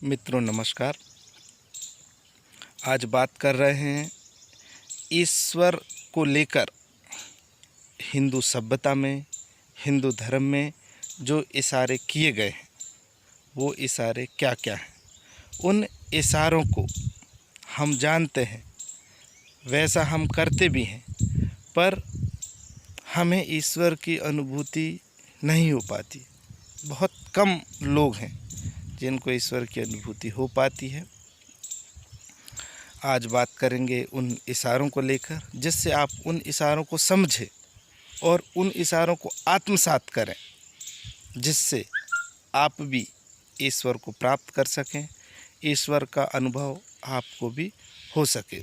मित्रों नमस्कार। आज बात कर रहे हैं ईश्वर को लेकर। हिंदू सभ्यता में, हिंदू धर्म में जो इशारे किए गए हैं वो इशारे क्या क्या हैं। उन इशारों को हम जानते हैं, वैसा हम करते भी हैं, पर हमें ईश्वर की अनुभूति नहीं हो पाती। बहुत कम लोग हैं जिनको ईश्वर की अनुभूति हो पाती है। आज बात करेंगे उन इशारों को लेकर, जिससे आप उन इशारों को समझें और उन इशारों को आत्मसात करें, जिससे आप भी ईश्वर को प्राप्त कर सकें, ईश्वर का अनुभव आपको भी हो सके।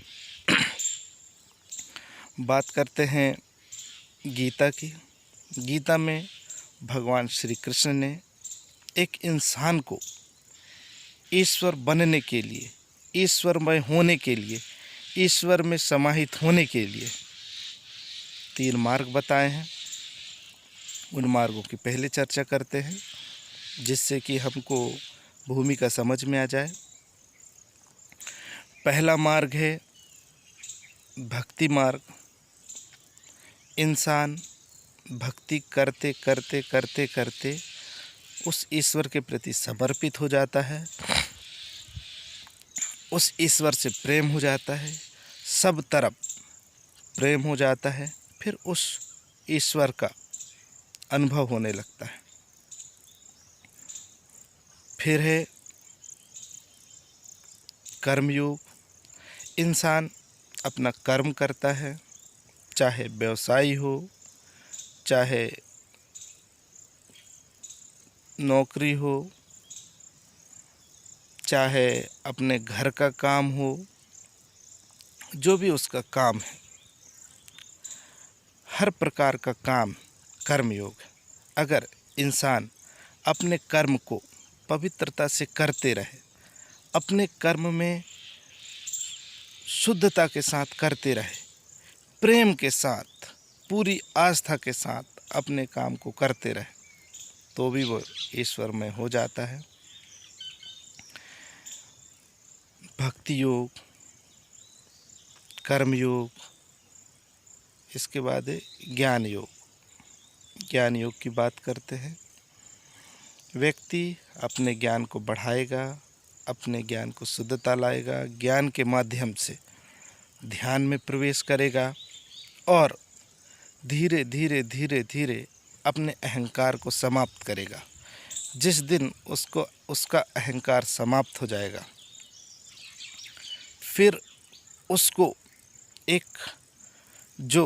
बात करते हैं गीता की। गीता में भगवान श्री कृष्ण ने एक इंसान को ईश्वर बनने के लिए, ईश्वरमय होने के लिए, ईश्वर में समाहित होने के लिए 3 मार्ग बताए हैं। उन मार्गों की पहले चर्चा करते हैं, जिससे कि हमको भूमिका समझ में आ जाए। पहला मार्ग है भक्ति मार्ग। इंसान भक्ति करते करते करते करते उस ईश्वर के प्रति समर्पित हो जाता है, उस ईश्वर से प्रेम हो जाता है, सब तरफ प्रेम हो जाता है, फिर उस ईश्वर का अनुभव होने लगता है। फिर है कर्मयोग। इंसान अपना कर्म करता है, चाहे व्यवसाय हो, चाहे नौकरी हो, चाहे अपने घर का काम हो, जो भी उसका काम है, हर प्रकार का काम कर्मयोग है। अगर इंसान अपने कर्म को पवित्रता से करते रहे, अपने कर्म में शुद्धता के साथ करते रहे, प्रेम के साथ, पूरी आस्था के साथ अपने काम को करते रहे, तो भी वो ईश्वरमय हो जाता है। भक्ति योग, कर्म योग, इसके बाद है ज्ञान योग। ज्ञान योग की बात करते हैं। व्यक्ति अपने ज्ञान को बढ़ाएगा, अपने ज्ञान को शुद्धता लाएगा, ज्ञान के माध्यम से ध्यान में प्रवेश करेगा और धीरे धीरे धीरे धीरे अपने अहंकार को समाप्त करेगा। जिस दिन उसका अहंकार समाप्त हो जाएगा, फिर उसको एक जो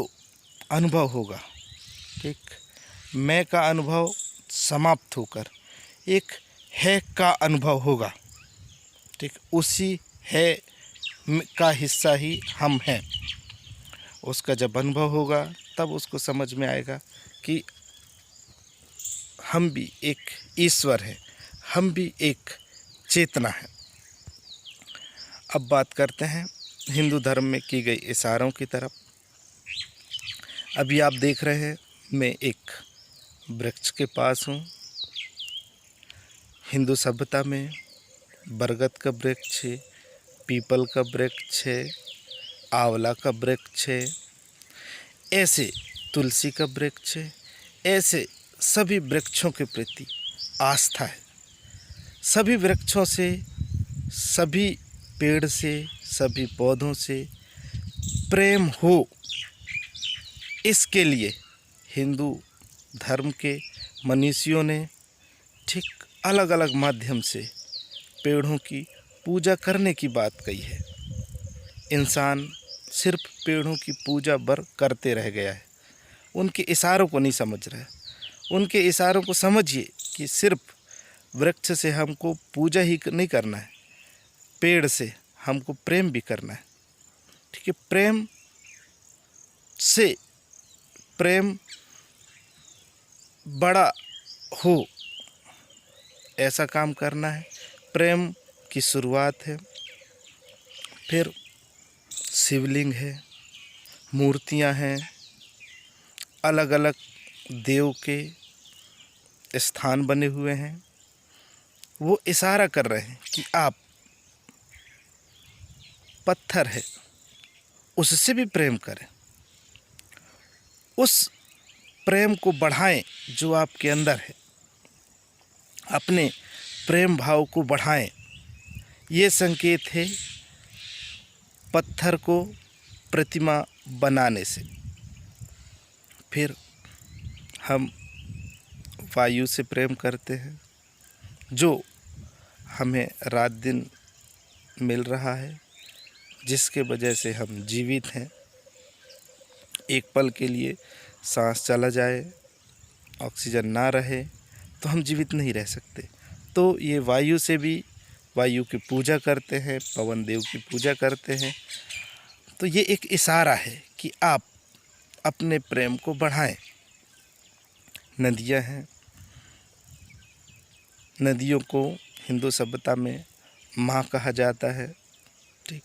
अनुभव होगा, ठीक, मैं का अनुभव समाप्त होकर एक है का अनुभव होगा। ठीक, उसी है का हिस्सा ही हम हैं। उसका जब अनुभव होगा तब उसको समझ में आएगा कि हम भी एक ईश्वर है, हम भी एक चेतना है। अब बात करते हैं हिंदू धर्म में की गई इशारों की तरफ। अभी आप देख रहे हैं, मैं एक वृक्ष के पास हूँ। हिंदू सभ्यता में बरगद का वृक्ष है, पीपल का वृक्ष है, आंवला का वृक्ष है, ऐसे तुलसी का वृक्ष है, ऐसे सभी वृक्षों के प्रति आस्था है। सभी वृक्षों से, सभी पेड़ से, सभी पौधों से प्रेम हो, इसके लिए हिंदू धर्म के मनीषियों ने ठीक अलग अलग माध्यम से पेड़ों की पूजा करने की बात कही है। इंसान सिर्फ पेड़ों की पूजा भर करते रह गया है, उनके इशारों को नहीं समझ रहा है। उनके इशारों को समझिए कि सिर्फ वृक्ष से हमको पूजा ही नहीं करना है, पेड़ से हमको प्रेम भी करना है। ठीक है, प्रेम से प्रेम बड़ा हो, ऐसा काम करना है। प्रेम की शुरुआत है। फिर शिवलिंग है, मूर्तियां हैं, अलग अलग देव के स्थान बने हुए हैं। वो इशारा कर रहे हैं कि आप पत्थर है, उससे भी प्रेम करें, उस प्रेम को बढ़ाएं जो आपके अंदर है, अपने प्रेम भाव को बढ़ाएं। ये संकेत है पत्थर को प्रतिमा बनाने से। फिर हम वायु से प्रेम करते हैं जो हमें रात दिन मिल रहा है, जिसके वजह से हम जीवित हैं। एक पल के लिए सांस चला जाए, ऑक्सीजन ना रहे तो हम जीवित नहीं रह सकते। तो ये वायु से भी, वायु की पूजा करते हैं, पवन देव की पूजा करते हैं। तो ये एक इशारा है कि आप अपने प्रेम को बढ़ाएं। नदियां हैं, नदियों को हिंदू सभ्यता में माँ कहा जाता है। ठीक,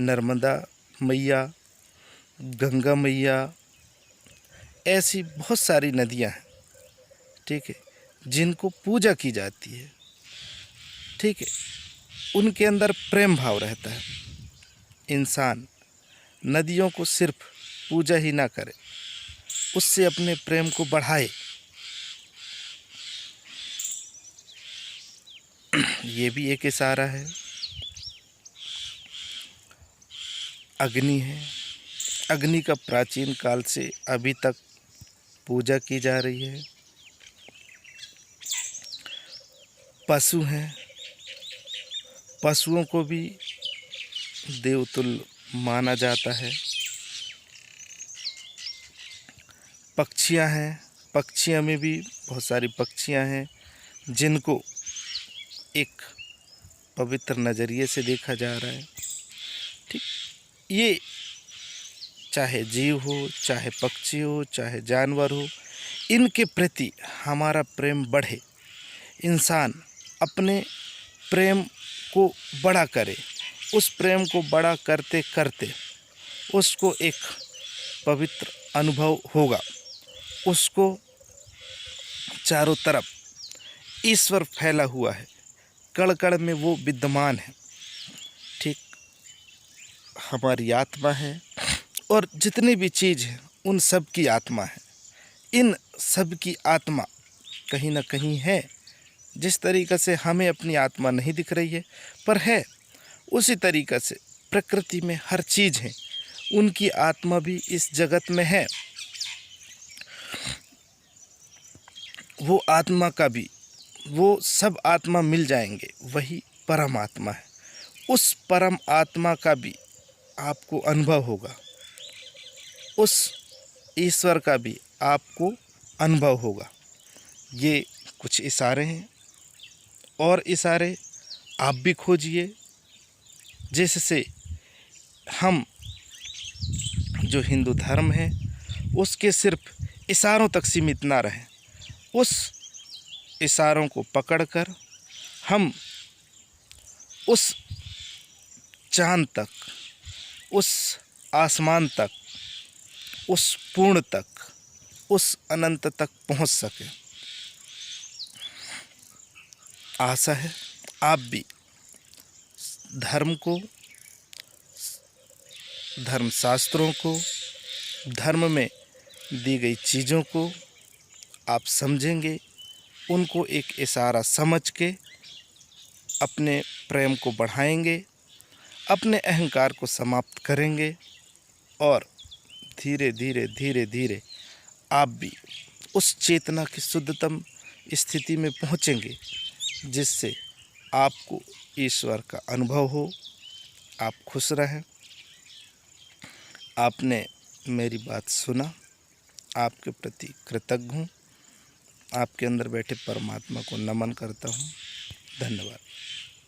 नर्मदा मैया, गंगा मैया, ऐसी बहुत सारी नदियां हैं, ठीक है, जिनको पूजा की जाती है। ठीक है, उनके अंदर प्रेम भाव रहता है। इंसान नदियों को सिर्फ पूजा ही ना करे, उससे अपने प्रेम को बढ़ाए। ये भी एक इशारा है। अग्नि है, अग्नि का प्राचीन काल से अभी तक पूजा की जा रही है। पशु हैं, पशुओं को भी देवतुल्य माना जाता है। पक्षियां हैं, पक्षियों में भी बहुत सारी पक्षियां हैं जिनको एक पवित्र नज़रिए से देखा जा रहा है। ठीक, ये चाहे जीव हो, चाहे पक्षी हो, चाहे जानवर हो, इनके प्रति हमारा प्रेम बढ़े। इंसान अपने प्रेम को बड़ा करे, उस प्रेम को बड़ा करते करते उसको एक पवित्र अनुभव होगा। उसको चारों तरफ ईश्वर फैला हुआ है, कण कण में वो विद्यमान है। ठीक, हमारी आत्मा है और जितनी भी चीज़ है उन सब की आत्मा है। इन सब की आत्मा कहीं ना कहीं है। जिस तरीक़े से हमें अपनी आत्मा नहीं दिख रही है पर है, उसी तरीक़े से प्रकृति में हर चीज़ है, उनकी आत्मा भी इस जगत में है। वो आत्मा का भी, वो सब आत्मा मिल जाएंगे, वही परम आत्मा है। उस परम आत्मा का भी आपको अनुभव होगा, उस ईश्वर का भी आपको अनुभव होगा। ये कुछ इशारे हैं और इशारे आप भी खोजिए, जिससे हम जो हिंदू धर्म है उसके सिर्फ इशारों तक सीमित ना रहें। उस इशारों को पकड़कर हम उस चाँद तक, उस आसमान तक, उस पूर्ण तक, उस अनंत तक पहुंच सकें। आशा है आप भी धर्म को, धर्मशास्त्रों को, धर्म में दी गई चीज़ों को आप समझेंगे, उनको एक इशारा समझ के अपने प्रेम को बढ़ाएंगे, अपने अहंकार को समाप्त करेंगे और धीरे धीरे धीरे धीरे आप भी उस चेतना की शुद्धतम स्थिति में पहुँचेंगे, जिससे आपको ईश्वर का अनुभव हो। आप खुश रहें। आपने मेरी बात सुना, आपके प्रति कृतज्ञ हूँ। आपके अंदर बैठे परमात्मा को नमन करता हूँ। धन्यवाद।